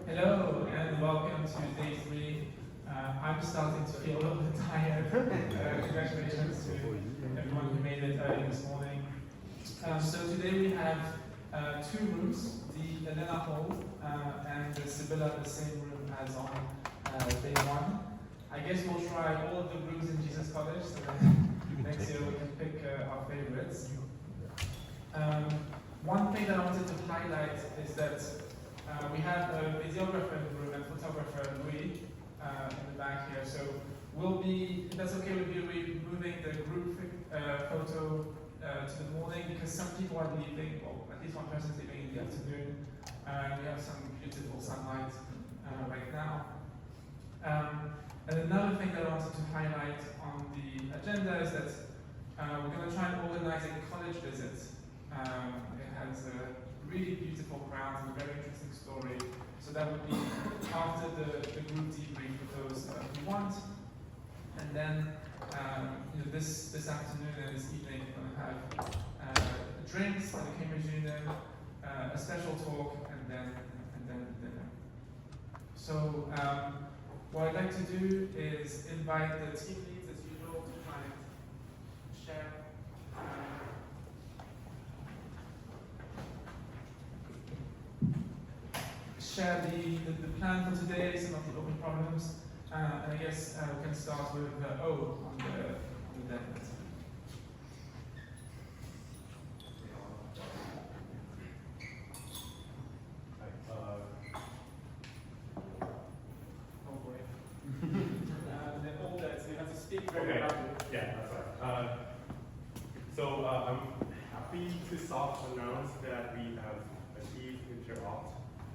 Hello and welcome to day 3. I'm starting to feel a little bit tired. Congratulations to everyone who made it early this morning. So today we have 2 rooms, the Elena Hall and the Sibylla, the same room as on day 1. I guess we'll try all of the rooms in Jesus College, so then next year we can pick our favorites. One thing that I wanted to highlight is that we have a videographer in the room and photographer, Louis, in the back here. So we'll be, if that's okay with you, we're moving the group photo to the morning because some people are leaving, well, at least one person's leaving in the afternoon. We have some beautiful sunlight right now. And another thing that I wanted to highlight on the agenda is that we're going to try and organize a college visit. It has a really beautiful grounds and a very interesting story. So that would be after the group debrief for those who want. And then this afternoon and this evening we're going to have drinks at the Cambridge Union, a special talk, and then dinner. So what I'd like to do is invite the team leads as usual to try and share. Share the plan for today, some of the open problems, and I guess we can start with O on the deck. Oh boy. They're all dead, so you have to speak very loudly. Yeah, that's right. So I'm happy to soft announce that we have achieved interopt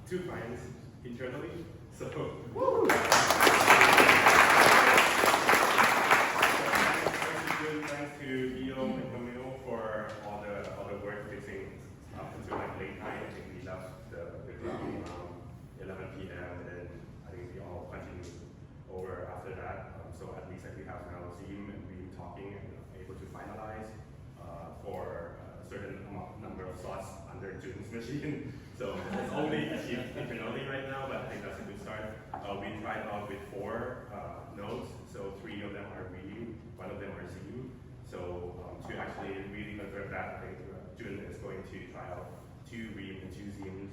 2 clients internally. So, woo! Thanks to Leo and Camille for all the work fixing up until like late night. I think we left the ground around 11 p.m. and then I think we all continued over after that. So at least we have now Zoom and we talking and able to finalize for a certain number of slots under June's machine. So it's only achieved internally right now, but I think that's a good start. We tried out with 4 nodes, so 3 of them are Ream, 1 of them are Zoom. So to actually really convert that, I think June is going to try out 2 Ream and 2 Zooms,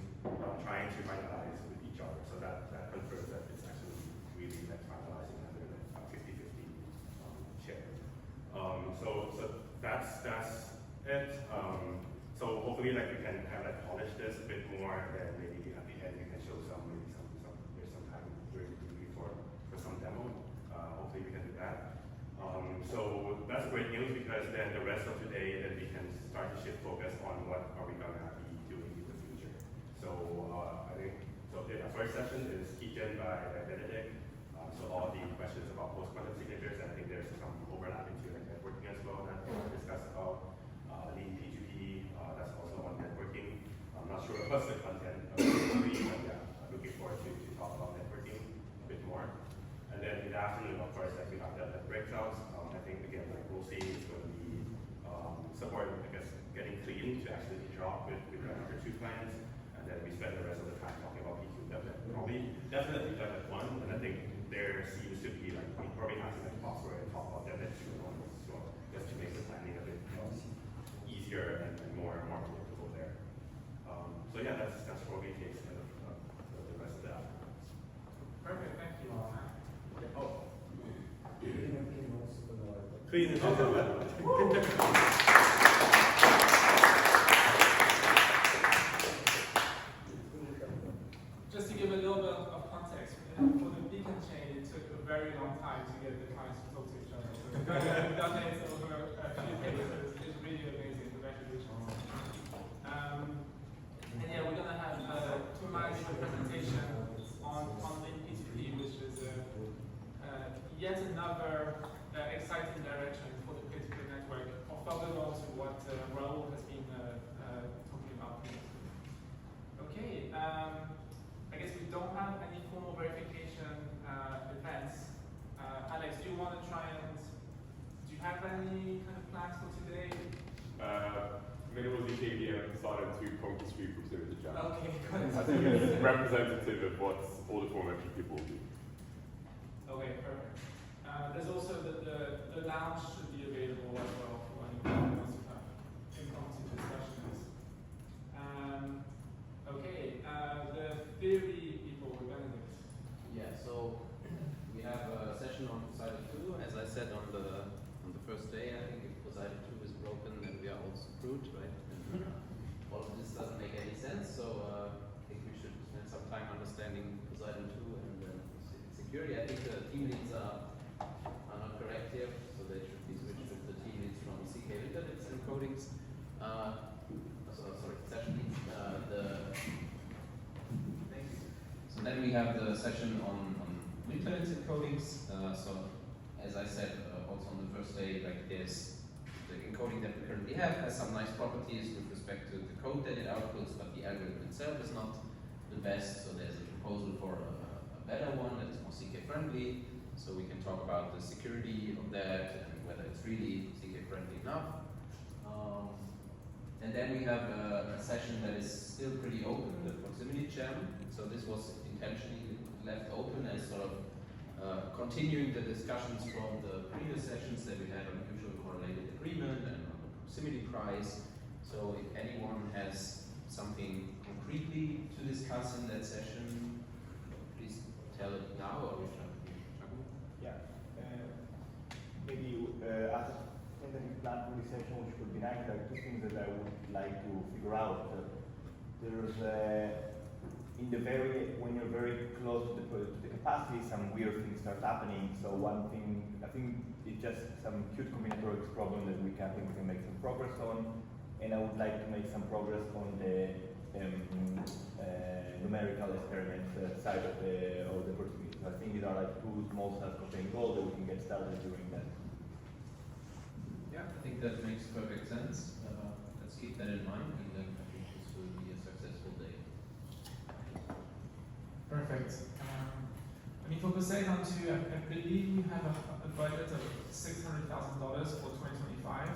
trying to finalize with each other. So that confirms that it's actually really like finalizing under like 50-50 share. So that's it. So hopefully like we can have like polish this a bit more, and then maybe at the end we can show there's some time during the week for some demo. Hopefully we can do that. So that's great news because then the rest of today then we can start to shift focus on what are we gonna be doing in the future. So I think the first session is Keygen by Benedict. So all the questions about post-quantum signatures, I think there's some overlap into like networking as well that we'll discuss about. leanPG3, that's also on networking. I'm not sure what's the content of but yeah, I'm looking forward to talk about networking a bit more. And then in the afternoon, of course, like we have the breakouts. I think again, like we'll see, it's going to be support, I guess, getting clean to actually interact with the other 2 clients, and then we spend the rest of the time talking about PQ. Definitely done at 1, and I think there seems to be like we probably have to like software and talk about that at 2 and 1 as well, just to make the planning a bit easier and more predictable there. So yeah, that's probably the extent of the rest of that. Perfect, thank you. Oh. Clean it up. Just to give a little bit of context, for the beacon chain, it took a very long time to get the clients to talk to each other. So we've done it over a few cases. It's really amazing. Congratulations. And yeah, we're going to have tomorrow's presentation on leanPG3, which is yet another exciting direction for the peer-to-peer network, orthogonal to what Raoul has been talking about. Okay, I guess we don't have any formal verification events. Alex, do you want to try and, do you have any kind of plans for today? Minimal DKVM started to conquer street groups over the chat. Okay, good. representative of what all the formatting people will do. Okay, perfect. There's also the lounge should be available as well for anyone who wants to have impromptu discussions. Okay, the theory people with Benedict. Yeah, so we have a session on Poseidon 2. As I said on the first day, I think if Poseidon 2 is broken, then we are all screwed, right? And, all of this doesn't make any sense, so I think we should spend some time understanding Poseidon 2 and then security. I think the team leads are not correct here, so they should be switched with the team leads from CK Internets and Codings. Sorry, session leads. So then we have the session on Internets and Codings. So as I said also on the first day, like there's the encoding that we currently have has some nice properties with respect to the code that it outputs, but the algorithm itself is not the best. So there's a proposal for a better one that's more CK friendly. So we can talk about the security of that and whether it's really CK friendly enough. And then we have a session that is still pretty open, the proximity gem. So this was intentionally left open as sort of continuing the discussions from the previous sessions that we had on mutual correlated agreement and on the proximity price. So if anyone has something concretely to discuss in that session, please tell it now or we shall. Yeah, maybe as a tentative plan for this session, which would be nice, there are two things that I would like to figure out. There's when you're very close to the capacity, some weird things start happening. So one thing, I think it's just some cute combinatorics problem that we can make some progress on. And I would like to make some progress on the numerical experiments side of the opportunity. So I think these are like two small self-contained goals that we can get started doing that. Yeah, I think that makes perfect sense. Let's keep that in mind, and then I think this will be a successful day. Perfect. I mean, for Poseidon 2, I believe we have a budget of $600,000 for 2025.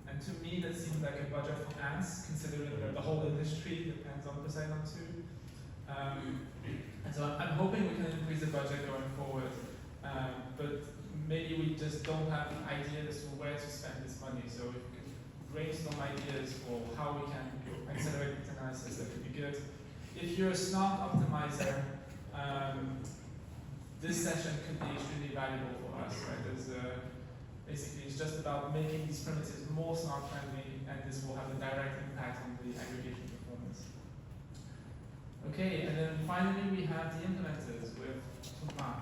And to me, that seems like a budget for ants, considering that the whole industry depends on Poseidon 2. And so I'm hoping we can increase the budget going forward. But maybe we just don't have ideas for where to spend this money. So if we can brainstorm ideas for how we can accelerate the analysis, that could be good. If you're a smart optimizer, this session could be extremely valuable for us, right? Basically, it's just about making these primitives more smart friendly, and this will have a direct impact on the aggregation performance. Okay, and then finally we have the implementers with Thomas.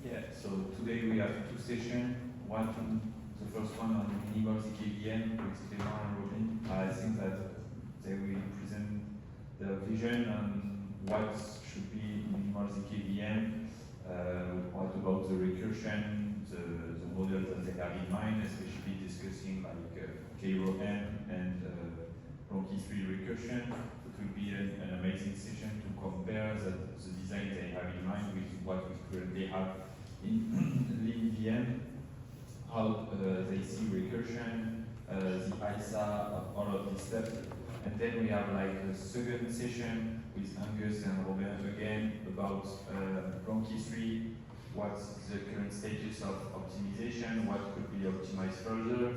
Yeah, so today we have two sessions. The first one on minimal CKVM with Clément and Robin. I think that they will present the vision on what should be minimal CKVM, what about the recursion, the model that they have in mind, especially discussing like K-RO-M and Ronki 3 recursion. It will be an amazing session to compare the design they have in mind with what we currently have in leanVM, how they see recursion, the ISA of all of these steps. And then we have like a second session with Angus and Robin again about Ronki 3, what's the current status of optimization, what could be optimized further,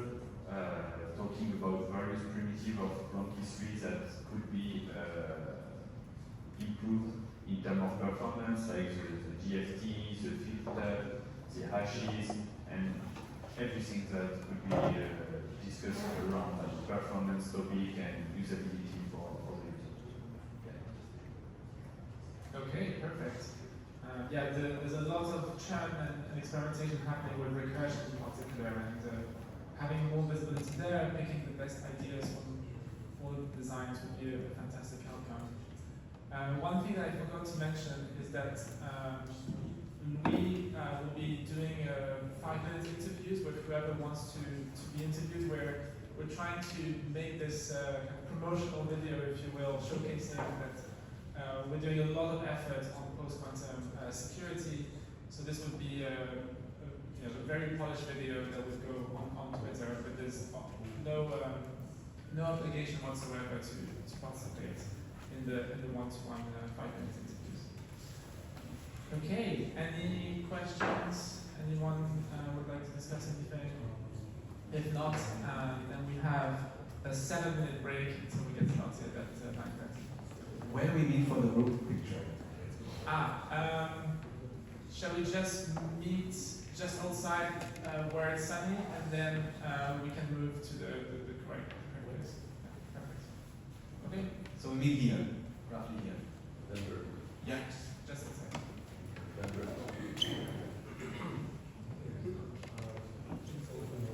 talking about various primitives of Ronki 3 that could be improved in terms of performance, like the GFT, the filter, the hashes, and everything that could be discussed around like performance topic and usability for the user. Okay, perfect. Yeah, there's a lot of churn and experimentation happening with recursion in particular, and having more visibility there and picking the best ideas for the designs would be a fantastic outcome. One thing that I forgot to mention is that we will be doing 5-minute interviews with whoever wants to be interviewed, where we're trying to make this kind of promotional video, if you will, showcasing that we're doing a lot of effort on post-quantum security. So this would be a very polished video that would go on Twitter, but there's no obligation whatsoever to participate in in the one-to-one 5-minute interviews. Okay, any questions? Anyone would like to discuss anything? If not, then we have a 7-minute break until we get started at 9:30. Where do we meet for the group picture? Shall we just meet just outside where it's sunny, and then we can move to the correct place? Yeah, perfect. Okay. So we meet here, roughly here.